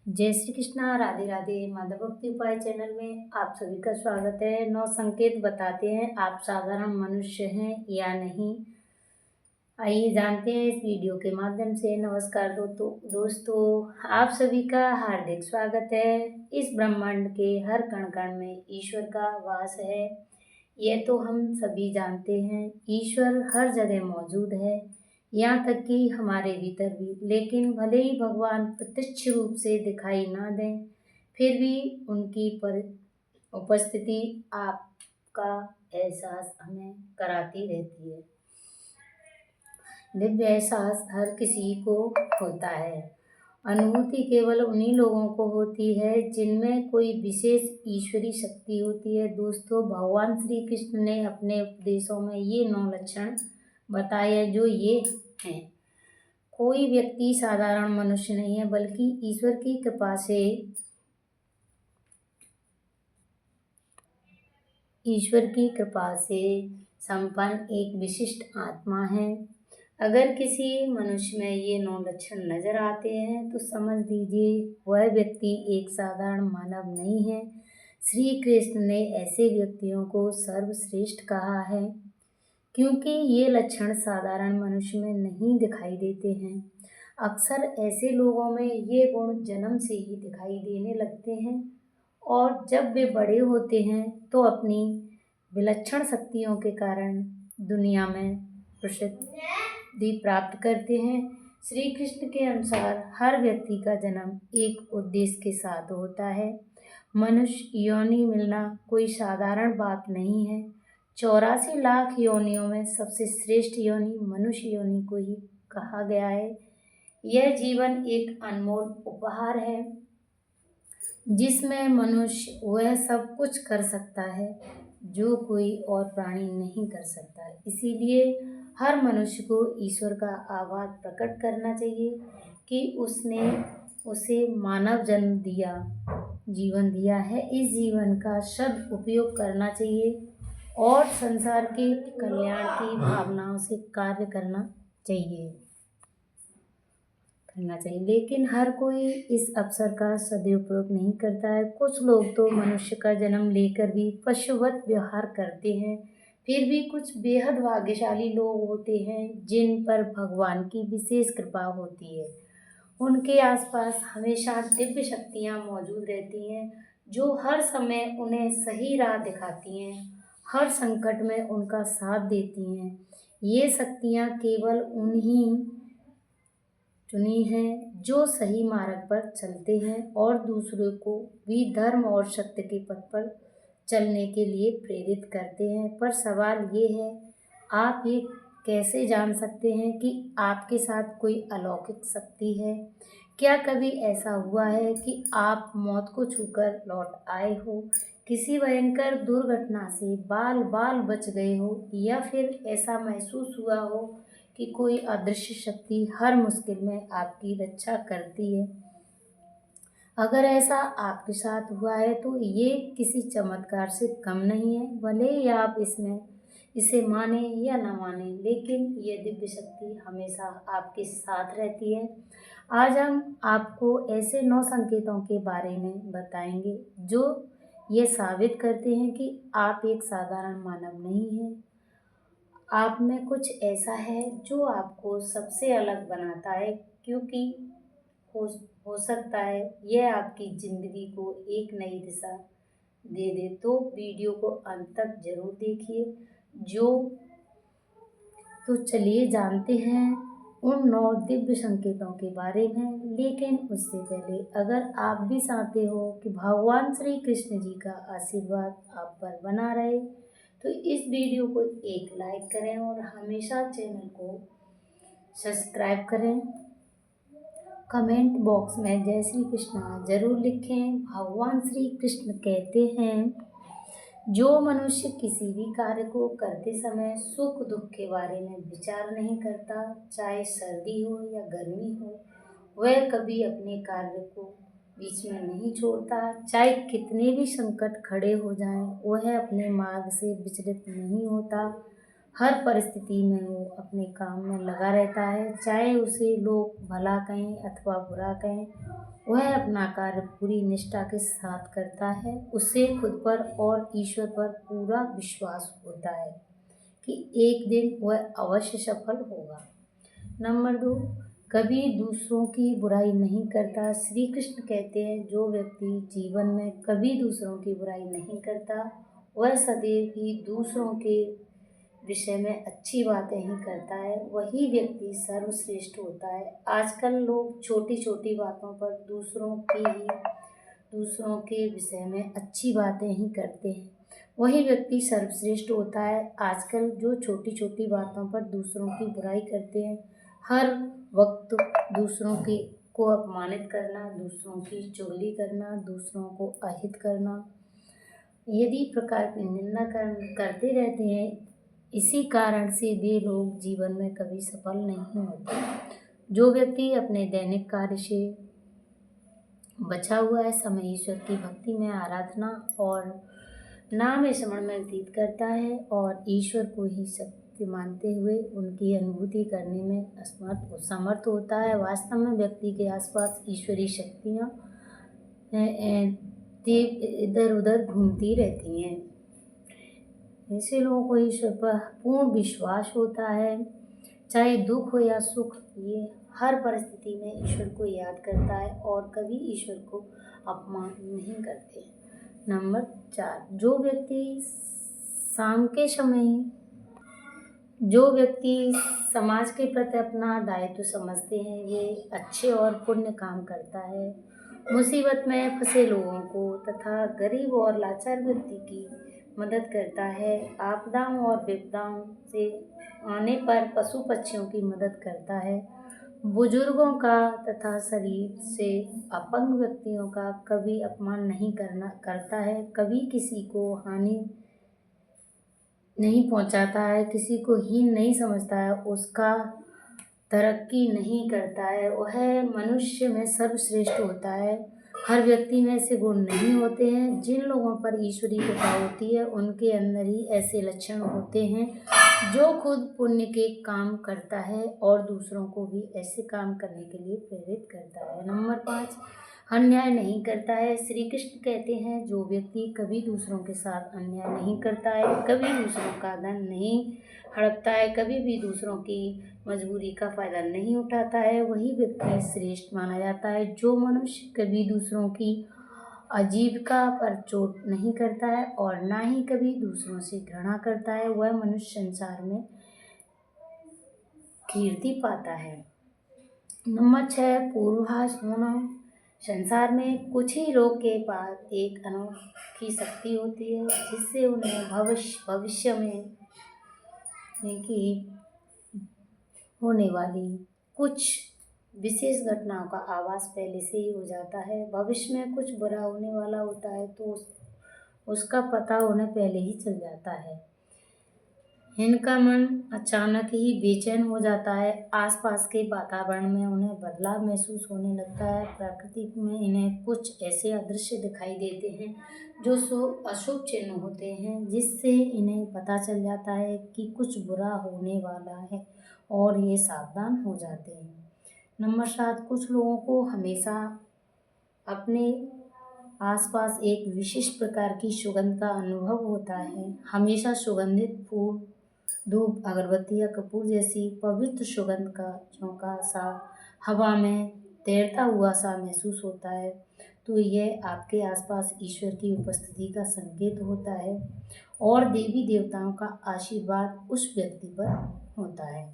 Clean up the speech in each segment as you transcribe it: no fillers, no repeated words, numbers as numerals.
जय श्री कृष्णा, राधे राधे। माधव भक्ति उपाय चैनल में आप सभी का स्वागत है। 9 संकेत बताते हैं आप साधारण मनुष्य हैं या नहीं। आइए जानते हैं इस वीडियो के माध्यम से। नमस्कार दोस्तों, आप सभी का हार्दिक स्वागत है। इस ब्रह्मांड के हर कण कण में ईश्वर का वास है, यह तो हम सभी जानते हैं। ईश्वर हर जगह मौजूद है, यहाँ तक कि हमारे भीतर भी। लेकिन भले ही भगवान प्रत्यक्ष रूप से दिखाई ना दें, फिर भी उनकी उपस्थिति आपका एहसास हमें कराती रहती है। दिव्य एहसास हर किसी को होता है। अनुभूति केवल उन्हीं लोगों को होती है जिनमें कोई विशेष ईश्वरी शक्ति होती है। दोस्तों, भगवान श्री कृष्ण ने अपने उपदेशों में ये 9 लक्षण बताए जो ये हैं। कोई व्यक्ति साधारण मनुष्य नहीं है, बल्कि ईश्वर की कृपा से संपन्न एक विशिष्ट आत्मा है। अगर किसी मनुष्य में ये 9 लक्षण नजर आते हैं तो समझ लीजिए वह व्यक्ति एक साधारण मानव नहीं है। श्री कृष्ण ने ऐसे व्यक्तियों को सर्वश्रेष्ठ कहा है क्योंकि ये लक्षण साधारण मनुष्य में नहीं दिखाई देते हैं। अक्सर ऐसे लोगों में ये गुण जन्म से ही दिखाई देने लगते हैं और जब वे बड़े होते हैं तो अपनी विलक्षण शक्तियों के कारण दुनिया में प्रसिद्धि प्राप्त करते हैं। श्री कृष्ण के अनुसार हर व्यक्ति का जन्म एक उद्देश्य के साथ होता है। मनुष्य योनि मिलना कोई साधारण बात नहीं है। 84 लाख योनियों में सबसे श्रेष्ठ योनि मनुष्य योनि को ही कहा गया है। यह जीवन एक अनमोल उपहार है जिसमें मनुष्य वह सब कुछ कर सकता है जो कोई और प्राणी नहीं कर सकता। इसीलिए हर मनुष्य को ईश्वर का आभार प्रकट करना चाहिए कि उसने उसे मानव जन्म दिया, जीवन दिया है। इस जीवन का सदुपयोग करना चाहिए और संसार के कल्याण की भावनाओं से कार्य करना चाहिए। लेकिन हर कोई इस अवसर का सदुपयोग नहीं करता है। कुछ लोग तो मनुष्य का जन्म लेकर भी पशुवत व्यवहार करते हैं। फिर भी कुछ बेहद भाग्यशाली लोग होते हैं जिन पर भगवान की विशेष कृपा होती है। उनके आसपास हमेशा दिव्य शक्तियाँ मौजूद रहती हैं जो हर समय उन्हें सही राह दिखाती हैं, हर संकट में उनका साथ देती हैं। ये शक्तियाँ केवल उन्हीं चुनी हैं जो सही मार्ग पर चलते हैं और दूसरों को भी धर्म और सत्य के पथ पर चलने के लिए प्रेरित करते हैं। पर सवाल ये है, आप ये कैसे जान सकते हैं कि आपके साथ कोई अलौकिक शक्ति है? क्या कभी ऐसा हुआ है कि आप मौत को छूकर लौट आए हो, किसी भयंकर दुर्घटना से बाल बाल बच गए हो, या फिर ऐसा महसूस हुआ हो कि कोई अदृश्य शक्ति हर मुश्किल में आपकी रक्षा करती है? अगर ऐसा आपके साथ हुआ है तो ये किसी चमत्कार से कम नहीं है। भले ही आप इसे माने या न माने, लेकिन ये दिव्य शक्ति हमेशा आपके साथ रहती है। आज हम आपको ऐसे 9 संकेतों के बारे में बताएंगे जो ये साबित करते हैं कि आप एक साधारण मानव नहीं हैं। आप में कुछ ऐसा है जो आपको सबसे अलग बनाता है, क्योंकि हो सकता है यह आपकी ज़िंदगी को एक नई दिशा दे दे। तो वीडियो को अंत तक जरूर देखिए। तो चलिए जानते हैं उन 9 दिव्य संकेतों के बारे में। लेकिन उससे पहले अगर आप भी चाहते हो कि भगवान श्री कृष्ण जी का आशीर्वाद आप पर बना रहे तो इस वीडियो को एक लाइक करें और हमेशा चैनल को सब्सक्राइब करें। कमेंट बॉक्स में जय श्री कृष्णा जरूर लिखें। भगवान श्री कृष्ण कहते हैं, जो मनुष्य किसी भी कार्य को करते समय सुख दुख के बारे में विचार नहीं करता, चाहे सर्दी हो या गर्मी हो, वह कभी अपने कार्य को बीच में नहीं छोड़ता। चाहे कितने भी संकट खड़े हो जाएं, वह अपने मार्ग से विचलित नहीं होता। हर परिस्थिति में वो अपने काम में लगा रहता है, चाहे उसे लोग भला कहें अथवा बुरा कहें। वह अपना कार्य पूरी निष्ठा के साथ करता है। उसे खुद पर और ईश्वर पर पूरा विश्वास होता है कि एक दिन वह अवश्य सफल होगा। नंबर 2, कभी दूसरों की बुराई नहीं करता। श्री कृष्ण कहते हैं, जो व्यक्ति जीवन में कभी दूसरों की बुराई नहीं करता, वह सदैव ही दूसरों के विषय में अच्छी बातें ही करता है, वही व्यक्ति सर्वश्रेष्ठ होता है। आजकल लोग छोटी छोटी बातों पर दूसरों के विषय में अच्छी बातें ही करते हैं, वही व्यक्ति सर्वश्रेष्ठ होता है। आजकल जो छोटी छोटी बातों पर दूसरों की बुराई करते हैं, हर वक्त दूसरों की को अपमानित करना, दूसरों की चुगली करना, दूसरों को अहित करना, यदि प्रकार की निंदा करते रहते हैं, इसी कारण से वे लोग जीवन में कभी सफल नहीं होते। जो व्यक्ति अपने दैनिक कार्य से बचा हुआ है, समय ईश्वर की भक्ति में, आराधना और नाम स्मरण में व्यतीत करता है और ईश्वर को ही सत्य मानते हुए उनकी अनुभूति करने में समर्थ होता है, वास्तव में व्यक्ति के आसपास ईश्वरीय शक्तियाँ इधर उधर घूमती रहती हैं। ऐसे लोगों को ईश्वर पर पूर्ण विश्वास होता है, चाहे दुख हो या सुख, ये हर परिस्थिति में ईश्वर को याद करता है और कभी ईश्वर को अपमान नहीं करते। नंबर 4, जो व्यक्ति समाज के प्रति अपना दायित्व समझते हैं, वे अच्छे और पुण्य काम करता है। मुसीबत में फंसे लोगों को तथा गरीब और लाचार व्यक्ति की मदद करता है। आपदाओं और विपदाओं से आने पर पशु पक्षियों की मदद करता है। बुजुर्गों का तथा शरीर से अपंग व्यक्तियों का कभी अपमान नहीं करता है, कभी किसी को हानि नहीं पहुंचाता है, किसी को हीन नहीं समझता है, उसका तरक्की नहीं करता है, वह मनुष्य में सर्वश्रेष्ठ होता है। हर व्यक्ति में ऐसे गुण नहीं होते हैं। जिन लोगों पर ईश्वरी कृपा होती है, उनके अंदर ही ऐसे लक्षण होते हैं, जो खुद पुण्य के काम करता है और दूसरों को भी ऐसे काम करने के लिए प्रेरित करता है। नंबर 5, अन्याय नहीं करता है। श्री कृष्ण कहते हैं, जो व्यक्ति कभी दूसरों के साथ अन्याय नहीं करता है, कभी दूसरों का धन नहीं हड़पता है, कभी भी दूसरों की मजबूरी का फायदा नहीं उठाता है, वही व्यक्ति श्रेष्ठ माना जाता है। जो मनुष्य कभी दूसरों की आजीविका पर चोट नहीं करता है और ना ही कभी दूसरों से घृणा करता है, वह मनुष्य संसार में कीर्ति पाता है। नंबर 6, पूर्वाभास होना। संसार में कुछ ही लोग के पास एक अनोखी शक्ति होती है, जिससे उन्हें भविष्य में की होने वाली कुछ विशेष घटनाओं का आभास पहले से ही हो जाता है। भविष्य में कुछ बुरा होने वाला होता है तो उसका पता उन्हें पहले ही चल जाता है। इनका मन अचानक ही बेचैन हो जाता है, आसपास के वातावरण में उन्हें बदलाव महसूस होने लगता है, प्रकृति में इन्हें कुछ ऐसे अदृश्य दिखाई देते हैं जो अशुभ चिन्ह होते हैं, जिससे इन्हें पता चल जाता है कि कुछ बुरा होने वाला है और ये सावधान हो जाते हैं। नंबर 7, कुछ लोगों को हमेशा अपने आसपास एक विशिष्ट प्रकार की सुगंध का अनुभव होता है। हमेशा सुगंधित फूल, धूप, अगरबत्ती या कपूर जैसी पवित्र सुगंध का झोंका सा हवा में तैरता हुआ सा महसूस होता है, तो यह आपके आसपास ईश्वर की उपस्थिति का संकेत होता है और देवी देवताओं का आशीर्वाद उस व्यक्ति पर होता है।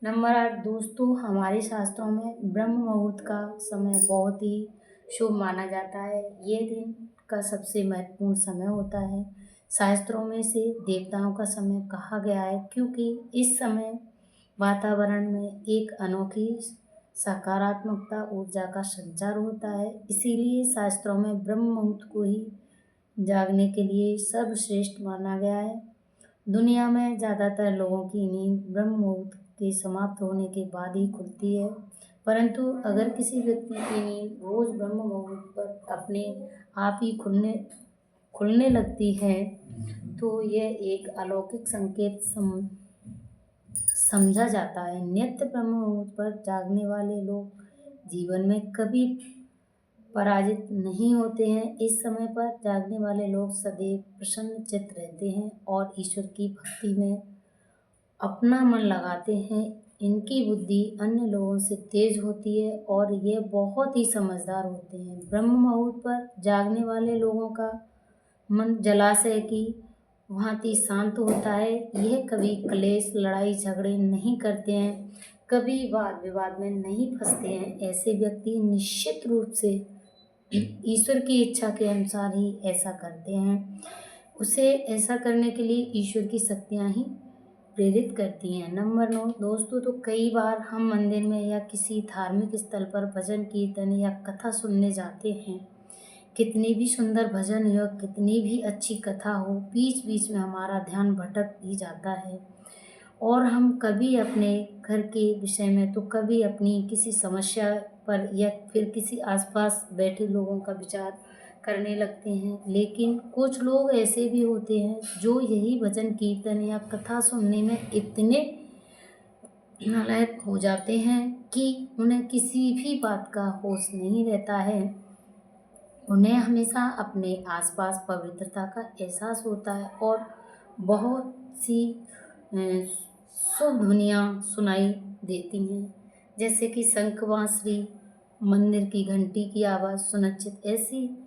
नंबर 8, दोस्तों, हमारे शास्त्रों में ब्रह्म मुहूर्त का समय बहुत ही शुभ माना जाता है। यह दिन का सबसे महत्वपूर्ण समय होता है। शास्त्रों में से देवताओं का समय कहा गया है, क्योंकि इस समय वातावरण में एक अनोखी सकारात्मकता ऊर्जा का संचार होता है। इसीलिए शास्त्रों में ब्रह्म मुहूर्त को ही जागने के लिए सर्वश्रेष्ठ माना गया है। दुनिया में ज़्यादातर लोगों की नींद ब्रह्म मुहूर्त के समाप्त होने के बाद ही खुलती है, परंतु अगर किसी व्यक्ति की नींद रोज ब्रह्म मुहूर्त पर अपने आप ही खुलने लगती है, तो यह एक अलौकिक संकेत समझा जाता है। नित्य ब्रह्म मुहूर्त पर जागने वाले लोग जीवन में कभी पराजित नहीं होते हैं। इस समय पर जागने वाले लोग सदैव प्रसन्नचित्त रहते हैं और ईश्वर की भक्ति में अपना मन लगाते हैं। इनकी बुद्धि अन्य लोगों से तेज होती है और ये बहुत ही समझदार होते हैं। ब्रह्म मुहूर्त पर जागने वाले लोगों का मन जलाशय की भांति शांत होता है। यह कभी क्लेश, लड़ाई झगड़े नहीं करते हैं, कभी वाद विवाद में नहीं फंसते हैं। ऐसे व्यक्ति निश्चित रूप से ईश्वर की इच्छा के अनुसार ही ऐसा करते हैं। उसे ऐसा करने के लिए ईश्वर की शक्तियाँ ही प्रेरित करती हैं। नंबर 9 दोस्तों, तो कई बार हम मंदिर में या किसी धार्मिक स्थल पर भजन कीर्तन या कथा सुनने जाते हैं। कितनी भी सुंदर भजन या कितनी भी अच्छी कथा हो, बीच बीच में हमारा ध्यान भटक ही जाता है और हम कभी अपने घर के विषय में तो कभी अपनी किसी समस्या पर या फिर किसी आसपास बैठे लोगों का विचार करने लगते हैं। लेकिन कुछ लोग ऐसे भी होते हैं जो यही भजन कीर्तन या कथा सुनने में इतने नालायक हो जाते हैं कि उन्हें किसी भी बात का होश नहीं रहता है। उन्हें हमेशा अपने आसपास पवित्रता का एहसास होता है और बहुत सी शुभ ध्वनियाँ सुनाई देती हैं, जैसे कि शंख बांसुरी, मंदिर की घंटी की आवाज़ सुनिश्चित। ऐसी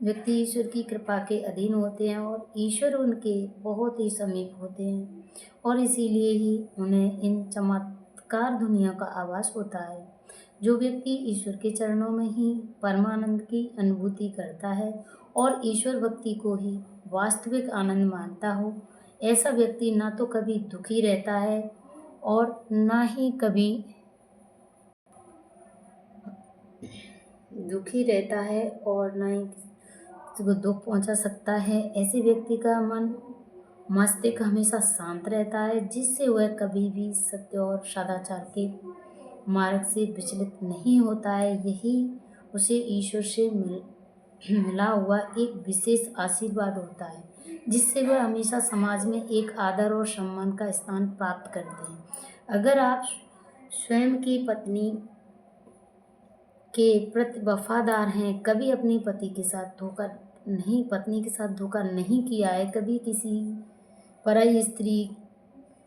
व्यक्ति ईश्वर की कृपा के अधीन होते हैं और ईश्वर उनके बहुत ही समीप होते हैं और इसीलिए ही उन्हें इन चमत्कार दुनिया का आभास होता है। जो व्यक्ति ईश्वर के चरणों में ही परमानंद की अनुभूति करता है और ईश्वर भक्ति को ही वास्तविक आनंद मानता हो, ऐसा व्यक्ति ना तो कभी दुखी रहता है और ना ही कभी किसी को दुख पहुंचा सकता है। ऐसे व्यक्ति का मन मस्तिष्क हमेशा शांत रहता है, जिससे वह कभी भी सत्य और सदाचार के मार्ग से विचलित नहीं होता है। यही उसे ईश्वर से मिला हुआ एक विशेष आशीर्वाद होता है, जिससे वह हमेशा समाज में एक आदर और सम्मान का स्थान प्राप्त करते हैं। अगर आप स्वयं की पत्नी के प्रति वफादार हैं, कभी अपनी पत्नी के साथ धोखा नहीं किया है, कभी किसी पराई स्त्री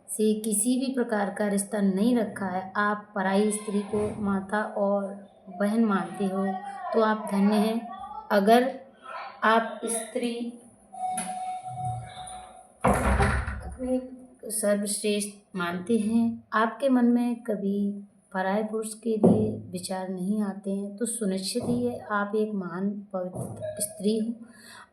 से किसी भी प्रकार का रिश्ता नहीं रखा है, आप पराई स्त्री को माता और बहन मानते हो तो आप धन्य हैं। अगर आप स्त्री अपने सर्वश्रेष्ठ मानते हैं, आपके मन में कभी पराये पुरुष के लिए विचार नहीं आते हैं, तो सुनिश्चित ही है आप एक महान पवित्र स्त्री हो।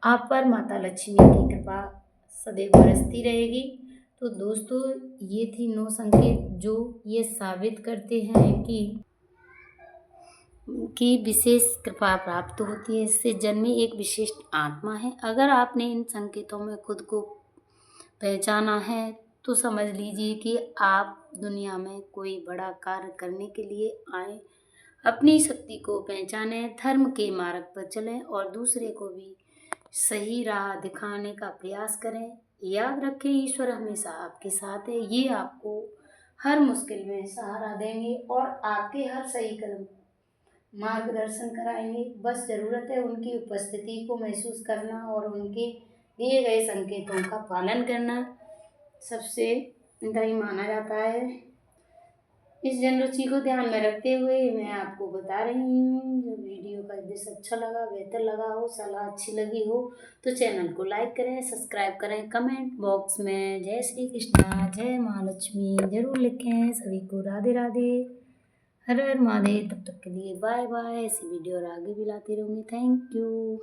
आप पर माता लक्ष्मी की कृपा सदैव बरसती रहेगी। तो दोस्तों, ये थी 9 संकेत जो ये साबित करते हैं कि विशेष कृपा प्राप्त होती है, इससे जन्मी एक विशिष्ट आत्मा है। अगर आपने इन संकेतों में खुद को पहचाना है तो समझ लीजिए कि आप दुनिया में कोई बड़ा कार्य करने के लिए आए। अपनी शक्ति को पहचानें, धर्म के मार्ग पर चलें और दूसरे को भी सही राह दिखाने का प्रयास करें। याद रखें, ईश्वर हमेशा आपके साथ है। ये आपको हर मुश्किल में सहारा देंगे और आपके हर सही कदम मार्गदर्शन कराएंगे। बस ज़रूरत है उनकी उपस्थिति को महसूस करना और उनके दिए गए संकेतों का पालन करना सबसे सही माना जाता है। इस जनरुचि को ध्यान में रखते हुए मैं आपको बता रही हूँ। जो वीडियो का उद्देश्य अच्छा लगा, बेहतर लगा हो, सलाह अच्छी लगी हो तो चैनल को लाइक करें, सब्सक्राइब करें, कमेंट बॉक्स में जय श्री कृष्णा, जय महालक्ष्मी जरूर लिखें। सभी को राधे राधे, हर हर महादेव। तब तक के लिए बाय बाय। ऐसी वीडियो और आगे भी लाती रहूँगी। Thank you.